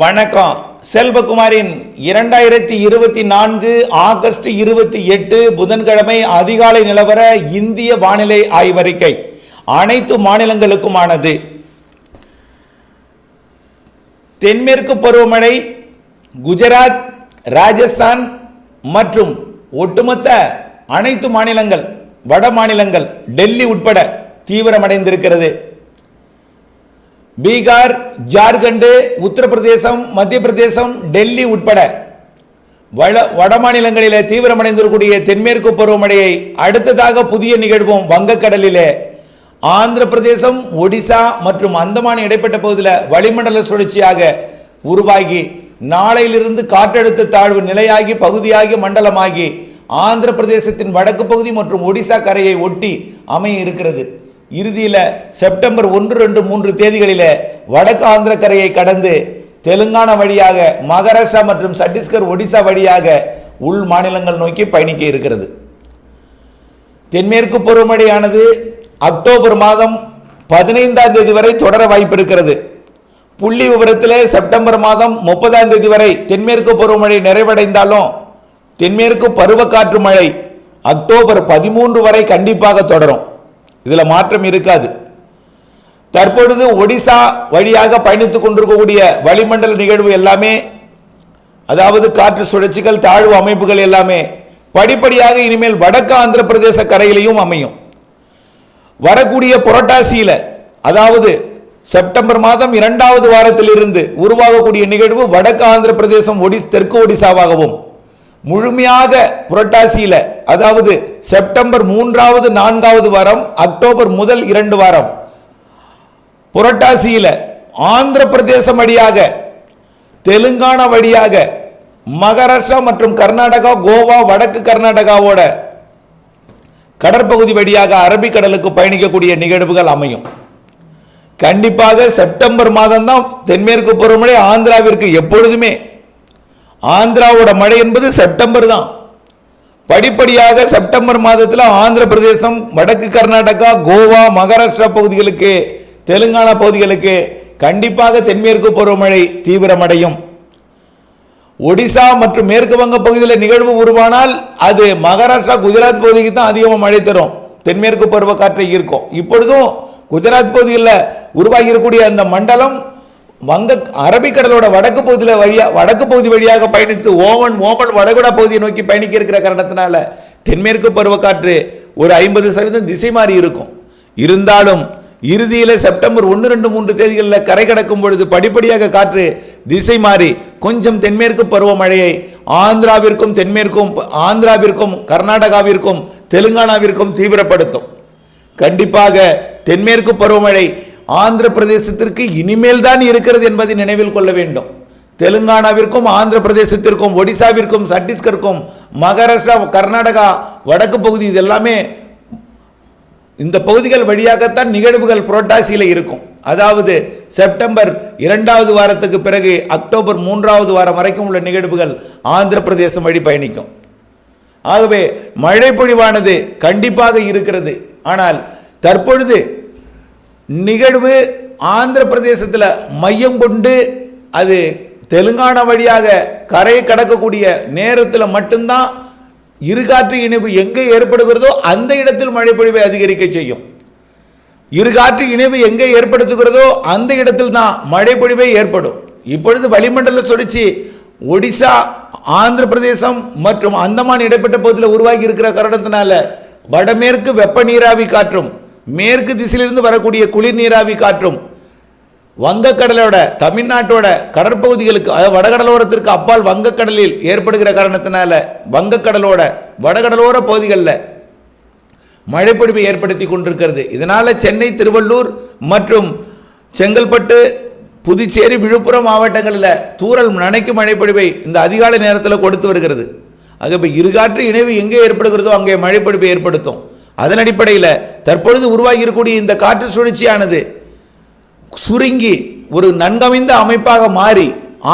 வணக்கம். செல்வகுமாரின் 2024 ஆகஸ்ட் 28 புதன்கிழமை அதிகாலை நிலவர இந்திய வானிலை ஆய்வறிக்கை அனைத்து மாநிலங்களுக்குமானது. தென்மேற்கு பருவமழை குஜராத், ராஜஸ்தான் மற்றும் ஒட்டுமொத்த அனைத்து மாநிலங்கள், வட மாநிலங்கள், டெல்லி உட்பட தீவிரமடைந்திருக்கிறது. பீகார், ஜார்க்கண்ட், உத்தரப்பிரதேசம், மத்திய பிரதேசம், டெல்லி உட்பட வட மாநிலங்களிலே தீவிரமடைந்திருக்கக்கூடிய தென்மேற்கு பருவமழையை அடுத்ததாக புதிய நிகழ்வும் வங்கக்கடலிலே ஆந்திர பிரதேசம், ஒடிசா மற்றும் அந்தமான் இடைப்பட்ட பகுதியில் வளிமண்டல சுழற்சியாக உருவாகி நாளையிலிருந்து காற்றழுத்த தாழ்வு நிலையாகி பகுதியாகி மண்டலமாகி ஆந்திர பிரதேசத்தின் வடக்கு பகுதி மற்றும் ஒடிசா கரையை ஒட்டி அமைய இருக்கிறது. இறுதியில் செப்டம்பர் 1, 2, 3 தேதிகளில் வடக்கு ஆந்திர கரையை கடந்து தெலுங்கானா வழியாக மகாராஷ்டிரா மற்றும் சத்தீஸ்கர், ஒடிசா வழியாக உள் மாநிலங்கள் நோக்கி பயணிக்க இருக்கிறது. தென்மேற்கு பருவமழையானது அக்டோபர் மாதம் 15ஆம் தேதி வரை தொடர வாய்ப்பு இருக்கிறது. புள்ளி விவரத்தில் செப்டம்பர் மாதம் 30ஆம் தேதி வரை தென்மேற்கு பருவமழை நிறைவடைந்தாலும் தென்மேற்கு பருவக்காற்று மழை அக்டோபர் 13 வரை கண்டிப்பாக தொடரும். இதில் மாற்றம் இருக்காது. தற்பொழுது ஒடிசா வழியாக பயணித்துக் கொண்டிருக்கக்கூடிய வளிமண்டல நிகழ்வு எல்லாமே, அதாவது காற்று சுழற்சிகள், தாழ்வு அமைப்புகள் எல்லாமே படிப்படியாக இனிமேல் வடக்கு ஆந்திர பிரதேச கரையிலையும் அமையும். வரக்கூடிய புரட்டாசியில், அதாவது செப்டம்பர் மாதம் 2வது வாரத்தில் இருந்து உருவாகக்கூடிய நிகழ்வு வடக்கு ஆந்திர பிரதேசம், தெற்கு ஒடிசாவாகவும், முழுமையாக புரட்டாசியில், அதாவது செப்டம்பர் 3வது 4வது வாரம், அக்டோபர் முதல் 2 வாரம் புரட்டாசியில் ஆந்திர பிரதேசம் வழியாக, தெலுங்கானா வழியாக, மகாராஷ்டிரா மற்றும் கர்நாடகா, கோவா, வடக்கு கர்நாடகாவோட கடற்பகுதி வழியாக அரபிக்கடலுக்கு பயணிக்கக்கூடிய நிகழ்வுகள் அமையும். கண்டிப்பாக செப்டம்பர் மாதம் தான் தென்மேற்கு பருவமழை ஆந்திராவிற்கு எப்பொழுதுமே. ஆந்திராவோட மழை என்பது செப்டம்பர் தான். படிப்படியாக செப்டம்பர் மாதத்தில் ஆந்திர பிரதேசம், வடக்கு கர்நாடகா, கோவா, மகாராஷ்டிரா பகுதிகளுக்கு, தெலுங்கானா பகுதிகளுக்கு கண்டிப்பாக தென்மேற்கு பருவமழை தீவிரமடையும். ஒடிசா மற்றும் மேற்கு வங்க பகுதியில் நிகழ்வு உருவானால் அது மகாராஷ்டிரா, குஜராத் பகுதிக்கு தான் அதிகமாக மழை தரும், தென்மேற்கு பருவ காற்றை ஈர்க்கும். இப்பொழுதும் குஜராத் பகுதியில் உருவாகி இருக்கக்கூடிய அந்த மண்டலம் அரபிக்கடலோட வடக்கு பகுதி வழியாக பயணித்து ஓமன் வளைகுடா பகுதியை நோக்கி பயணிக்க இருக்கிற காரணத்தினால தென்மேற்கு பருவக்காற்று ஒரு 50% திசை மாறி இருக்கும். இருந்தாலும் இறுதியில் செப்டம்பர் 1, 2, 3 தேதிகளில் கரை கடக்கும் பொழுது படிப்படியாக காற்று திசை மாறி கொஞ்சம் தென்மேற்கு பருவமழையை ஆந்திராவிற்கும் கர்நாடகாவிற்கும் தெலுங்கானாவிற்கும் தீவிரப்படுத்தும். கண்டிப்பாக தென்மேற்கு பருவமழை ஆந்திர பிரதேசத்திற்கு இனிமேல் தான் இருக்கிறது என்பதை நினைவில் கொள்ள வேண்டும். தெலுங்கானாவிற்கும் ஆந்திர பிரதேசத்திற்கும் ஒடிசாவிற்கும் சத்தீஸ்கருக்கும் மகாராஷ்டிரா, கர்நாடகா வடக்கு பகுதி, இது எல்லாமே இந்த பகுதிகள் வழியாகத்தான் நிகழ்வுகள் புரட்டாசியில் இருக்கும். அதாவது செப்டம்பர் 2வது வாரத்துக்கு பிறகு அக்டோபர் 3வது வாரம் வரைக்கும் உள்ள நிகழ்வுகள் ஆந்திர பிரதேசம் வழி பயணிக்கும். ஆகவே மழை பொழிவானது கண்டிப்பாக இருக்கிறது. ஆனால் தற்பொழுது நிகழ்வு ஆந்திர பிரதேசத்தில் மையம் கொண்டு அது தெலுங்கானா வழியாக கரையை கடக்கக்கூடிய நேரத்தில் மட்டும்தான் இருகாற்று இணைவு எங்கே ஏற்படுகிறதோ அந்த இடத்தில் மழை பொழிவை அதிகரிக்க செய்யும். இருகாற்று இணைவு எங்கே ஏற்படுத்துகிறதோ அந்த இடத்தில் தான் மழை பொழிவை ஏற்படும். இப்பொழுது வளிமண்டல சுழற்சி ஒடிசா, ஆந்திர பிரதேசம் மற்றும் அந்தமான் இடைப்பட்ட பகுதியில் உருவாகி இருக்கிற காரணத்தினால வடமேற்கு வெப்ப நீராவி காற்றும், மேற்கு திசையிலிருந்து வரக்கூடிய குளிர் நீராவி காற்றும் வங்கக்கடலோட, தமிழ்நாட்டோட கடற்பகுதிகளுக்கு, வடகடலோரத்திற்கு அப்பால் வங்கக்கடலில் ஏற்படுகிற காரணத்தினால வங்கக்கடலோட வடகடலோர பகுதிகளில் மழைப்பொழிவை ஏற்படுத்தி கொண்டிருக்கிறது. இதனால் சென்னை, திருவள்ளூர் மற்றும் செங்கல்பட்டு, புதுச்சேரி, விழுப்புரம் மாவட்டங்களில் தூறல் நனைக்கும் மழைப்பொழிவை இந்த அதிகாலை நேரத்தில் கொடுத்து வருகிறது. ஆகவே இருகாற்று இணைவு எங்கே ஏற்படுகிறதோ அங்கே மழைப்பொழிவை ஏற்படுத்தும். அதன் அடிப்படையில் தற்பொழுது உருவாகி இருக்கக்கூடிய இந்த காற்று சுழற்சியானது சுருங்கி ஒரு நன்கமைந்த அமைப்பாக மாறி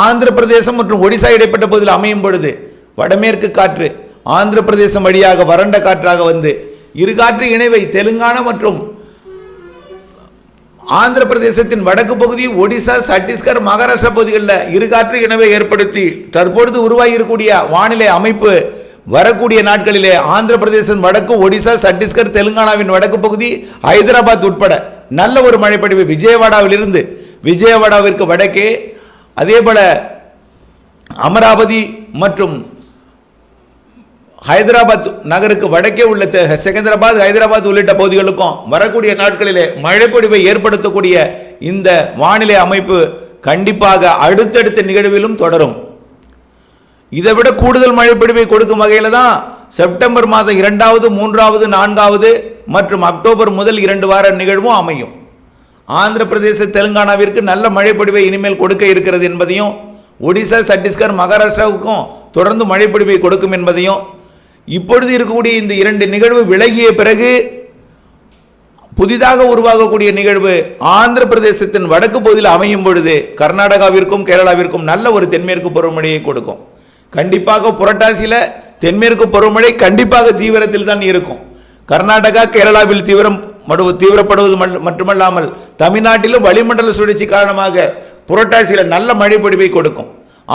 ஆந்திர பிரதேசம் மற்றும் ஒடிசா இடைப்பட்ட பகுதியில் அமையும் பொழுது வடமேற்கு காற்று ஆந்திர பிரதேசம் வழியாக வறண்ட காற்றாக வந்து இருகாற்று இணைவை தெலுங்கானா மற்றும் ஆந்திர பிரதேசத்தின் வடக்கு பகுதி, ஒடிசா, சத்தீஸ்கர், மகாராஷ்டிரா பகுதிகளில் இருகாற்று இணைவை ஏற்படுத்தி தற்பொழுது உருவாகி இருக்கக்கூடிய வானிலை அமைப்பு வரக்கூடிய நாட்களிலே ஆந்திர பிரதேசம் வடக்கு, ஒடிசா, சத்தீஸ்கர், தெலுங்கானாவின் வடக்கு பகுதி, ஹைதராபாத் உட்பட நல்ல ஒரு மழைப்பொழிவு விஜயவாடாவிலிருந்து விஜயவாடாவிற்கு வடக்கே, அதேபோல அமராவதி மற்றும் ஹைதராபாத் நகருக்கு வடக்கே உள்ள செகந்திராபாத், ஹைதராபாத் உள்ளிட்ட பகுதிகளுக்கும் வரக்கூடிய நாட்களிலே மழைப்பொழிவை ஏற்படுத்தக்கூடிய இந்த வானிலை அமைப்பு கண்டிப்பாக அடுத்தடுத்த நிகழ்விலும் தொடரும். இதை விட கூடுதல் மழைப்பொழிவை கொடுக்கும் வகையில் தான் செப்டம்பர் மாதம் 2வது, 3வது, 4வது மற்றும் அக்டோபர் முதல் 2 வார நிகழ்வும் அமையும். ஆந்திர பிரதேச, தெலுங்கானாவிற்கு நல்ல மழைப்பொழிவை இனிமேல் கொடுக்க இருக்கிறது என்பதையும், ஒடிசா, சத்தீஸ்கர், மகாராஷ்டிராவுக்கும் தொடர்ந்து மழைப்பொழிவை கொடுக்கும் என்பதையும், இப்பொழுது இருக்கக்கூடிய இந்த 2 நிகழ்வு விலகிய பிறகு புதிதாக உருவாகக்கூடிய நிகழ்வு ஆந்திர பிரதேசத்தின் வடக்கு பகுதியில் அமையும் பொழுது கர்நாடகாவிற்கும் கேரளாவிற்கும் நல்ல ஒரு தென்மேற்கு பருவமழையை கொடுக்கும். கண்டிப்பாக புரட்டாசியில் தென்மேற்கு பருவமழை கண்டிப்பாக தீவிரத்தில் தான் இருக்கும். கர்நாடகா, கேரளாவில் தீவிரப்படுவது மட்டுமல்லாமல் தமிழ்நாட்டிலும் வளிமண்டல சுழற்சி காரணமாக புரட்டாசியில் நல்ல மழைப்பொழிவை கொடுக்கும்.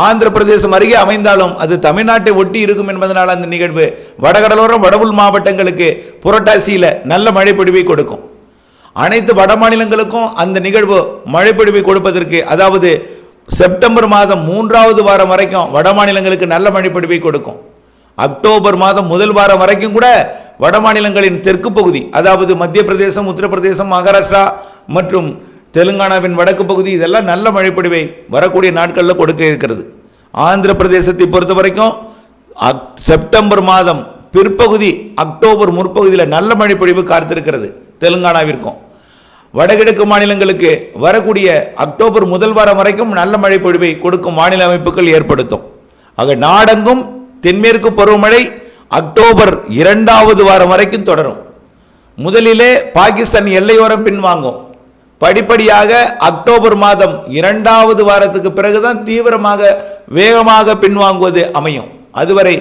ஆந்திர பிரதேசம் அருகே அமைந்தாலும் அது தமிழ்நாட்டை ஒட்டி இருக்கும் என்பதனால் அந்த நிகழ்வு வடகடலோரம், வடவுள் மாவட்டங்களுக்கு புரட்டாசியில் நல்ல மழைப்பொழிவை கொடுக்கும். அனைத்து வட மாநிலங்களுக்கும் அந்த நிகழ்வு மழைப்பொழிவை கொடுப்பதற்கு, அதாவது செப்டம்பர் மாதம் 3வது வாரம் வரைக்கும் வட மாநிலங்களுக்கு நல்ல மழைப்பொழிவை கொடுக்கும். அக்டோபர் மாதம் முதல் வாரம் வரைக்கும் கூட வட மாநிலங்களின் தெற்கு பகுதி, அதாவது மத்திய பிரதேசம், உத்தரப்பிரதேசம், மகாராஷ்டிரா மற்றும் தெலுங்கானாவின் வடக்கு பகுதி, இதெல்லாம் நல்ல மழைப்பொழிவை வரக்கூடிய நாட்களில் கொடுக்க இருக்கிறது. ஆந்திர பிரதேசத்தை பொறுத்த வரைக்கும் செப்டம்பர் மாதம் பிற்பகுதி, அக்டோபர் முற்பகுதியில் நல்ல மழைப்பொழிவு காத்திருக்கிறது. தெலுங்கானாவிற்கும் வடகிழக்கு மாநிலங்களுக்கு வரக்கூடிய அக்டோபர் முதல் வாரம் வரைக்கும் நல்ல மழைப்பொழிவை கொடுக்கும் வானிலை அமைப்புகள் ஏற்படுத்தும். ஆக நாடெங்கும் தென்மேற்கு பருவமழை அக்டோபர் 2வது வாரம் வரைக்கும் தொடரும். முதலிலே பாகிஸ்தான் எல்லையோரம் பின்வாங்கும். படிப்படியாக அக்டோபர் மாதம் 2வது வாரத்துக்கு பிறகுதான் தீவிரமாக வேகமாக பின்வாங்குவது அமையும். அதுவரை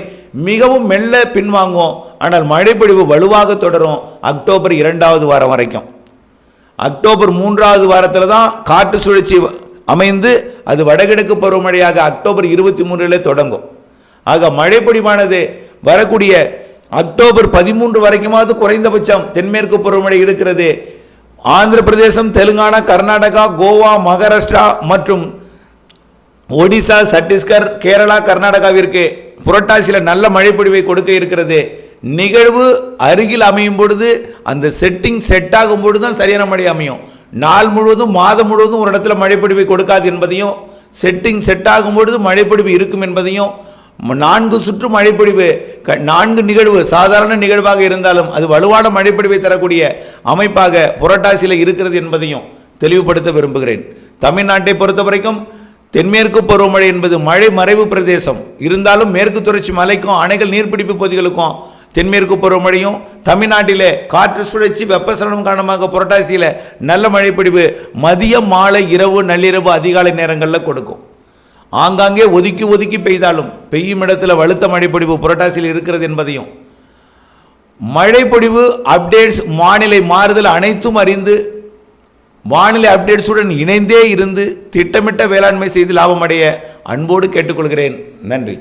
மிகவும் மெல்ல பின்வாங்கும். ஆனால் மழைப்பொழிவு வலுவாக தொடரும் அக்டோபர் 2வது வாரம் வரைக்கும். அக்டோபர் 3வது வாரத்தில் தான் காற்று சுழற்சி அமைந்து அது வடகிழக்கு பருவமழையாக அக்டோபர் 23 தொடங்கும். ஆக மழைப்பொழிவானது வரக்கூடிய அக்டோபர் 13 வரைக்குமாவது குறைந்தபட்சம் தென்மேற்கு பருவமழை இருக்கிறது. ஆந்திர பிரதேசம், தெலுங்கானா, கர்நாடகா, கோவா, மகாராஷ்டிரா மற்றும் ஒடிசா, சத்தீஸ்கர், கேரளா, கர்நாடகாவிற்கு புரட்டாசியில் நல்ல மழைப்பொழிவை கொடுக்க இருக்கிறது. நிகழ்வு அருகில் அமையும் பொழுது அந்த செட் ஆகும் பொழுது தான் சரியான மழை அமையும். நாள் முழுவதும், மாதம் முழுவதும் ஒரு இடத்துல மழைப்பொழிவை கொடுக்காது என்பதையும், செட் ஆகும் பொழுது மழைப்பொழிவு இருக்கும் என்பதையும், 4 சுற்று மழைப்பொழிவு, 4 நிகழ்வு சாதாரண நிகழ்வாக இருந்தாலும் அது வலுவான மழைப்பொழிவை தரக்கூடிய அமைப்பாக புரட்டாசியில் இருக்கிறது என்பதையும் தெளிவுபடுத்த விரும்புகிறேன். தமிழ்நாட்டை பொறுத்த வரைக்கும் தென்மேற்கு பருவமழை என்பது மழை மறைவு பிரதேசம் இருந்தாலும் மேற்கு தொடர்ச்சி மலைக்கும் அணைகள் நீர்பிடிப்பு பகுதிகளுக்கும் தென்மேற்கு பருவமழையும், தமிழ்நாட்டிலே காற்று சுழற்சி வெப்பசலனம் காரணமாக புரட்டாசியில் நல்ல மழைப்பொழிவு மதியம், மாலை, இரவு, நள்ளிரவு, அதிகாலை நேரங்களில் கொடுக்கும். ஆங்காங்கே ஒதுக்கி பெய்தாலும் பெய்யும் இடத்துல வலுத்த மழைப்பொழிவு புரட்டாசியில் இருக்கிறது என்பதையும், மழைப்பொழிவு அப்டேட்ஸ், வானிலை மாறுதல் அனைத்தும் அறிந்து வானிலை அப்டேட்ஸுடன் இணைந்தே இருந்து திட்டமிட்ட வேளாண்மை செய்து லாபம் அடைய அன்போடு கேட்டுக்கொள்கிறேன். நன்றி.